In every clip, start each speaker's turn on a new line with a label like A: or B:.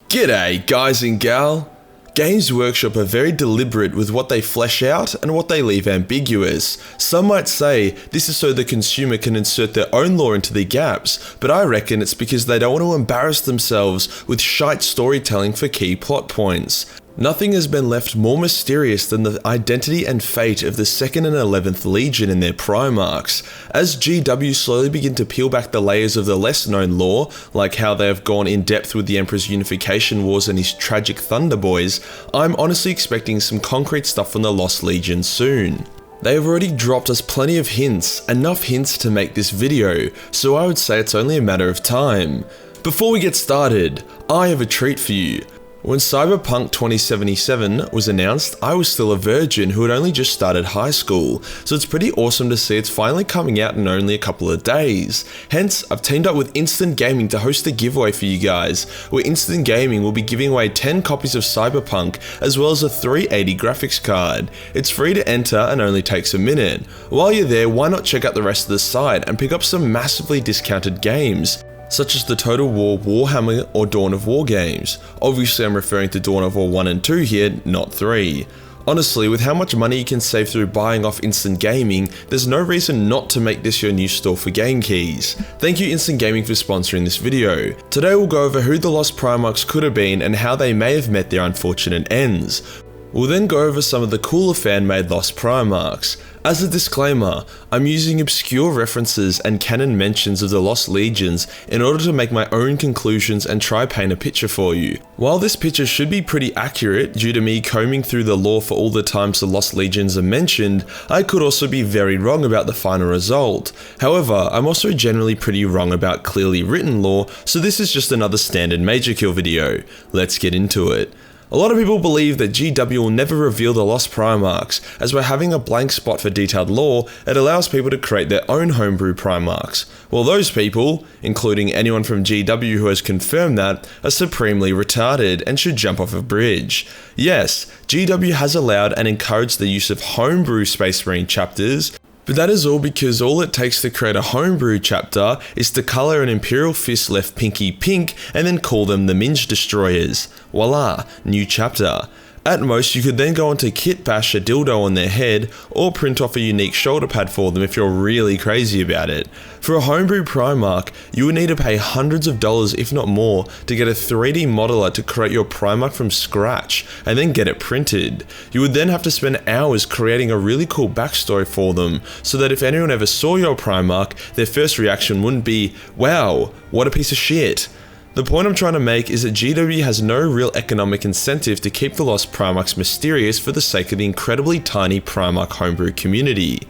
A: G'day guys and gal! Games Workshop are very deliberate with what they flesh out and what they leave ambiguous. Some might say this is so the consumer can insert their own lore into the gaps, but I reckon it's because they don't want to embarrass themselves with shite storytelling for key plot points. Nothing has been left more mysterious than the identity and fate of the 2nd and 11th Legion and their Primarchs. As GW slowly begin to peel back the layers of the less known lore, like how they have gone in depth with the Emperor's Unification Wars and his tragic Thunder Boys, I'm honestly expecting some concrete stuff from the Lost Legion soon. They have already dropped us plenty of hints, enough hints to make this video, so I would say it's only a matter of time. Before we get started, I have a treat for you. When Cyberpunk 2077 was announced, I was still a virgin who had only just started high school, so it's pretty awesome to see it's finally coming out in only a couple of days. Hence, I've teamed up with Instant Gaming to host a giveaway for you guys, where Instant Gaming will be giving away 10 copies of Cyberpunk, as well as a 380 graphics card. It's free to enter and only takes a minute. While you're there, why not check out the rest of the site and pick up some massively discounted games, such as the Total War, Warhammer or Dawn of War games. Obviously I'm referring to Dawn of War 1 and 2 here, not 3. Honestly, with how much money you can save through buying off Instant Gaming, there's no reason not to make this your new store for game keys. Thank you Instant Gaming for sponsoring this video. Today we'll go over who the Lost Primarchs could have been and how they may have met their unfortunate ends. We'll then go over some of the cooler fan-made Lost Primarchs. As a disclaimer, I'm using obscure references and canon mentions of the Lost Legions in order to make my own conclusions and try paint a picture for you. While this picture should be pretty accurate due to me combing through the lore for all the times the Lost Legions are mentioned, I could also be very wrong about the final result. However, I'm also generally pretty wrong about clearly written lore, so this is just another standard Majorkill video. Let's get into it. A lot of people believe that GW will never reveal the Lost Primarchs, as by having a blank spot for detailed lore, it allows people to create their own homebrew Primarchs. Well, those people, including anyone from GW who has confirmed that, are supremely retarded and should jump off a bridge. Yes, GW has allowed and encouraged the use of homebrew Space Marine chapters, but that is all because all it takes to create a homebrew chapter is to colour an Imperial Fist left pinky pink and then call them the Minge Destroyers. Voila, new chapter. At most, you could then go on to kit bash a dildo on their head or print off a unique shoulder pad for them if you're really crazy about it. For a homebrew Primarch, you would need to pay hundreds of dollars if not more to get a 3D modeler to create your Primarch from scratch and then get it printed. You would then have to spend hours creating a really cool backstory for them so that if anyone ever saw your Primarch, their first reaction wouldn't be, wow, what a piece of shit. The point I'm trying to make is that GW has no real economic incentive to keep the Lost Primarchs mysterious for the sake of the incredibly tiny Primarch homebrew community.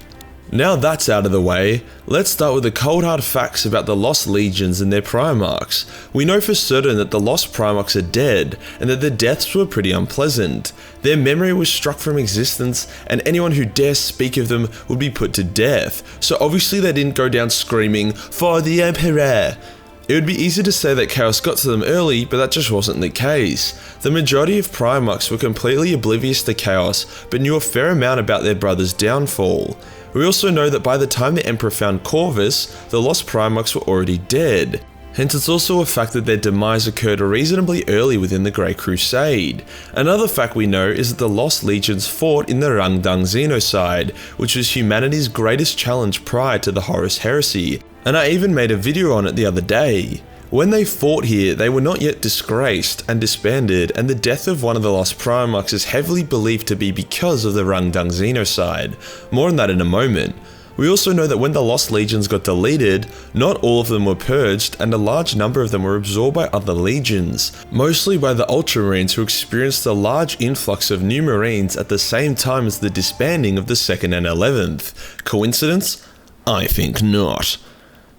A: Now that's out of the way, let's start with the cold hard facts about the Lost Legions and their Primarchs. We know for certain that the Lost Primarchs are dead, and that their deaths were pretty unpleasant. Their memory was struck from existence, and anyone who dares speak of them would be put to death, so obviously they didn't go down screaming, "For the Emperor!" It would be easy to say that chaos got to them early, but that just wasn't the case. The majority of Primarchs were completely oblivious to chaos, but knew a fair amount about their brother's downfall. We also know that by the time the Emperor found Corvus, the Lost Primarchs were already dead. Hence it's also a fact that their demise occurred reasonably early within the Great Crusade. Another fact we know is that the Lost Legions fought in the Rangdan xenocide, which was humanity's greatest challenge prior to the Horus Heresy, and I even made a video on it the other day. When they fought here, they were not yet disgraced and disbanded, and the death of one of the Lost Primarchs is heavily believed to be because of the Rangdan xenocide. More on that in a moment. We also know that when the Lost Legions got deleted, not all of them were purged, and a large number of them were absorbed by other legions, mostly by the Ultramarines who experienced a large influx of new Marines at the same time as the disbanding of the 2nd and 11th. Coincidence? I think not.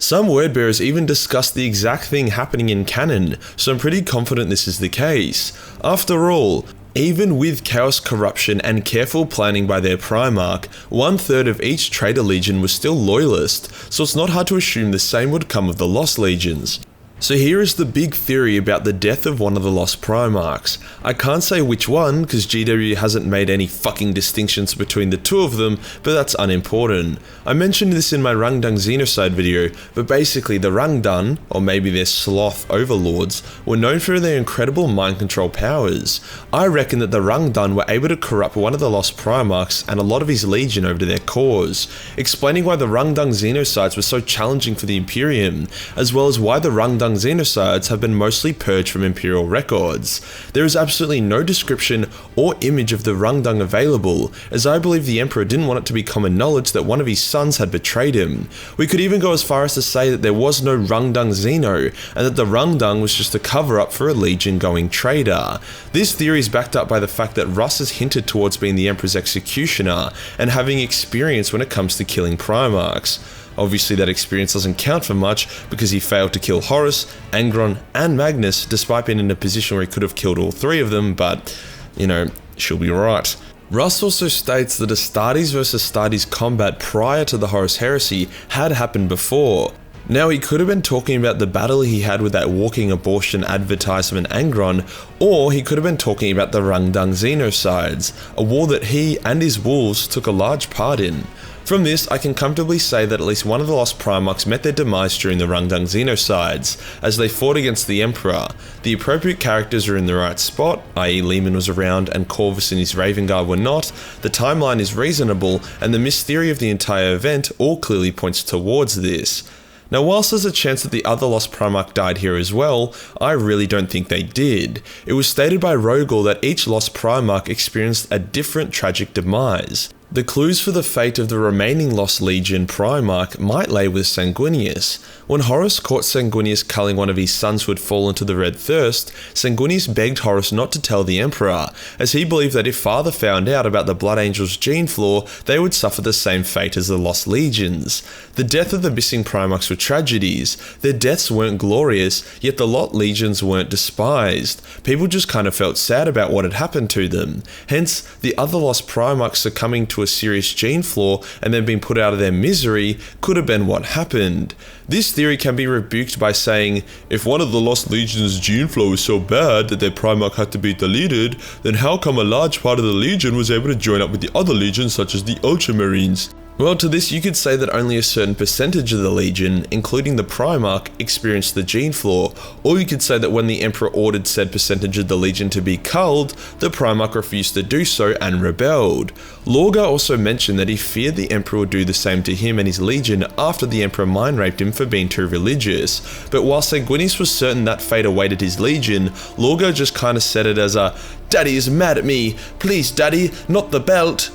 A: Some wordbearers even discussed the exact thing happening in canon, so I'm pretty confident this is the case. After all, even with chaos, corruption, and careful planning by their Primarch, 1/3 of each traitor legion was still loyalist, so it's not hard to assume the same would come of the Lost Legions. So here is the big theory about the death of one of the lost Primarchs. I can't say which one, because GW hasn't made any fucking distinctions between the two of them, but that's unimportant. I mentioned this in my Rangdan xenocide video, but basically the Rangdan, or maybe their sloth overlords, were known for their incredible mind control powers. I reckon that the Rangdan were able to corrupt one of the lost Primarchs and a lot of his legion over to their cause, explaining why the Rangdan xenocides were so challenging for the Imperium, as well as why the Rangdan xenocides have been mostly purged from Imperial records. There is absolutely no description or image of the Rangdan available, as I believe the Emperor didn't want it to be common knowledge that one of his sons had betrayed him. We could even go as far as to say that there was no Rangdan Xeno, and that the Rangdan was just a cover-up for a legion-going traitor. This theory is backed up by the fact that Russ has hinted towards being the Emperor's executioner, and having experience when it comes to killing Primarchs. Obviously that experience doesn't count for much because he failed to kill Horus, Angron, and Magnus despite being in a position where he could have killed all three of them, but, you know, she'll be right. Russ also states that Astartes versus Astartes combat prior to the Horus Heresy had happened before. Now, he could have been talking about the battle he had with that walking abortion advertisement Angron, or he could have been talking about the Rangdan Xenocides, a war that he and his wolves took a large part in. From this, I can comfortably say that at least one of the lost Primarchs met their demise during the Rangdan Xenocides, as they fought against the Emperor. The appropriate characters are in the right spot, i.e. Lehman was around and Corvus and his Raven Guard were not, the timeline is reasonable, and the mystery of the entire event all clearly points towards this. Now, whilst there's a chance that the other lost Primarch died here as well, I really don't think they did. It was stated by Rogel that each lost Primarch experienced a different tragic demise. The clues for the fate of the remaining Lost Legion Primarch might lay with Sanguinius. When Horus caught Sanguinius culling one of his sons who had fallen to the Red Thirst, Sanguinius begged Horus not to tell the Emperor, as he believed that if Father found out about the Blood Angel's gene flaw, they would suffer the same fate as the Lost Legions. The death of the missing Primarchs were tragedies. Their deaths weren't glorious, yet the Lost Legions weren't despised. People just kind of felt sad about what had happened to them. Hence, the other Lost Primarchs succumbing to a serious gene flaw and then being put out of their misery could have been what happened. This theory can be rebuked by saying, if one of the Lost Legion's gene flaw was so bad that their Primarch had to be deleted, then how come a large part of the Legion was able to join up with the other legions such as the Ultramarines? Well, to this you could say that only a certain percentage of the Legion, including the Primarch, experienced the gene flaw, or you could say that when the Emperor ordered said percentage of the Legion to be culled, the Primarch refused to do so and rebelled. Lorgar also mentioned that he feared the Emperor would do the same to him and his Legion after the Emperor mind raped him for being too religious, but while Sanguinius was certain that fate awaited his Legion, Lorgar just kinda said it as a, "Daddy is mad at me, please daddy, not the belt."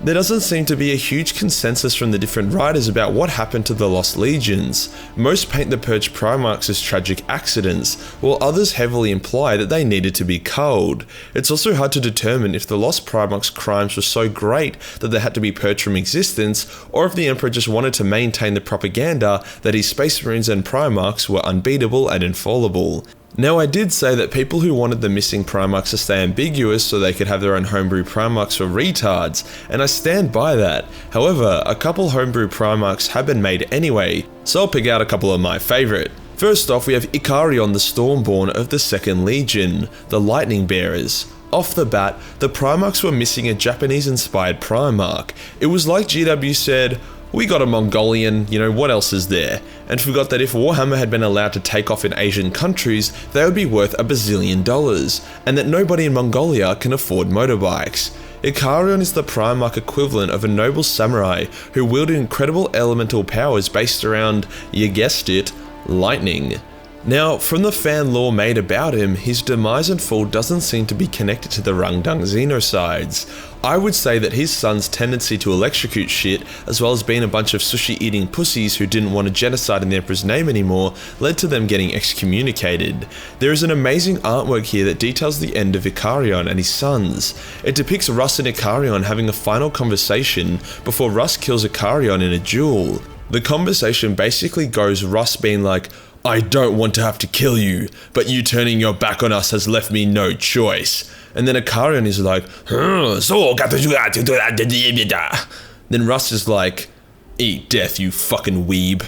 A: There doesn't seem to be a huge consensus from the different writers about what happened to the Lost Legions. Most paint the Purged Primarchs as tragic accidents, while others heavily imply that they needed to be culled. It's also hard to determine if the Lost Primarchs' crimes were so great that they had to be purged from existence, or if the Emperor just wanted to maintain the propaganda that his Space Marines and Primarchs were unbeatable and infallible. Now, I did say that people who wanted the missing Primarchs to stay ambiguous so they could have their own homebrew Primarchs were retards, and I stand by that. However, a couple homebrew Primarchs have been made anyway, so I'll pick out a couple of my favourite. First off, we have Ikarion the Stormborn of the 2nd Legion, the Lightning Bearers. Off the bat, the Primarchs were missing a Japanese-inspired Primarch. It was like GW said, we got a Mongolian, what else is there? And forgot that if Warhammer had been allowed to take off in Asian countries, they would be worth $1 bazillion, and that nobody in Mongolia can afford motorbikes. Ikarion is the Primarch equivalent of a noble samurai who wielded incredible elemental powers based around, you guessed it, lightning. Now, from the fan lore made about him, his demise and fall doesn't seem to be connected to the Rangdan Xenocides. I would say that his son's tendency to electrocute shit, as well as being a bunch of sushi-eating pussies who didn't want to genocide in the Emperor's name anymore, led to them getting excommunicated. There is an amazing artwork here that details the end of Ikarion and his sons. It depicts Russ and Ikarion having a final conversation before Russ kills Ikarion in a duel. The conversation basically goes Russ being like, "I don't want to have to kill you, but you turning your back on us has left me no choice." And then Ikarion is like, then Russ is like, "Eat death, you fucking weeb."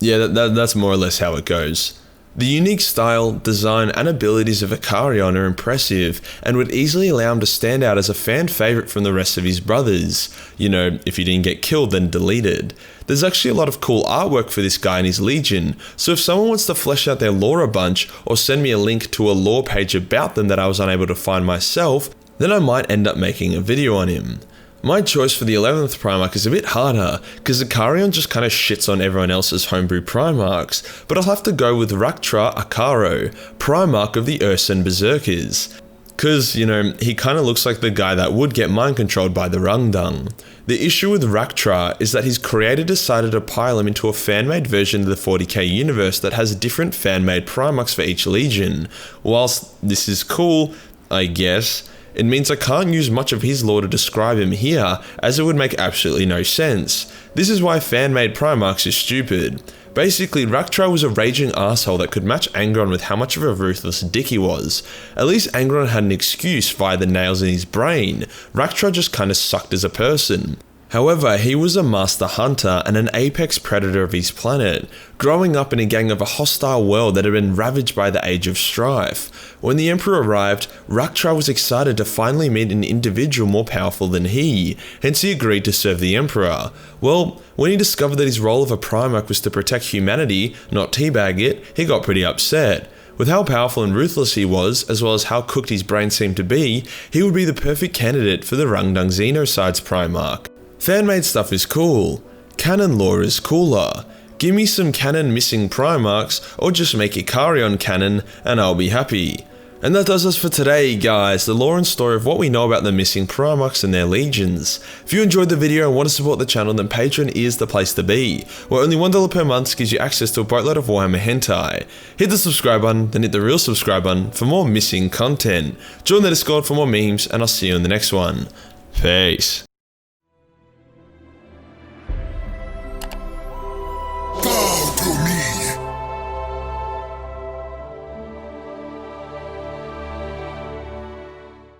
A: Yeah, that's more or less how it goes. The unique style, design, and abilities of Ikarion are impressive and would easily allow him to stand out as a fan favourite from the rest of his brothers. You know, if he didn't get killed then deleted. There's actually a lot of cool artwork for this guy and his legion, so if someone wants to flesh out their lore a bunch or send me a link to a lore page about them that I was unable to find myself, then I might end up making a video on him. My choice for the 11th Primarch is a bit harder, because Ikarion just kinda shits on everyone else's homebrew Primarchs, but I'll have to go with Raktra Akaro, Primarch of the Ursen Berserkers. Cause, you know, he kinda looks like the guy that would get mind controlled by the Rangdan. The issue with Raktra is that his creator decided to pile him into a fan-made version of the 40k universe that has different fan-made Primarchs for each legion. Whilst this is cool, I guess, it means I can't use much of his lore to describe him here, as it would make absolutely no sense. This is why fan-made Primarchs is stupid. Basically, Raktra was a raging asshole that could match Angron with how much of a ruthless dick he was. At least Angron had an excuse via the nails in his brain. Raktra just kinda sucked as a person. However, he was a master hunter and an apex predator of his planet, growing up in a gang of a hostile world that had been ravaged by the Age of Strife. When the Emperor arrived, Raktra was excited to finally meet an individual more powerful than he, hence he agreed to serve the Emperor. Well, when he discovered that his role of a Primarch was to protect humanity, not teabag it, he got pretty upset. With how powerful and ruthless he was, as well as how cooked his brain seemed to be, he would be the perfect candidate for the Rangdan xenocides Primarch. Fan-made stuff is cool. Canon lore is cooler. Give me some canon missing Primarchs, or just make Ikarion canon, and I'll be happy. And that does us for today, guys, the lore and story of what we know about the missing Primarchs and their legions. If you enjoyed the video and want to support the channel, then Patreon is the place to be, where only $1 per month gives you access to a boatload of Warhammer hentai. Hit the subscribe button, then hit the real subscribe button for more missing content. Join the Discord for more memes, and I'll see you in the next one. Peace.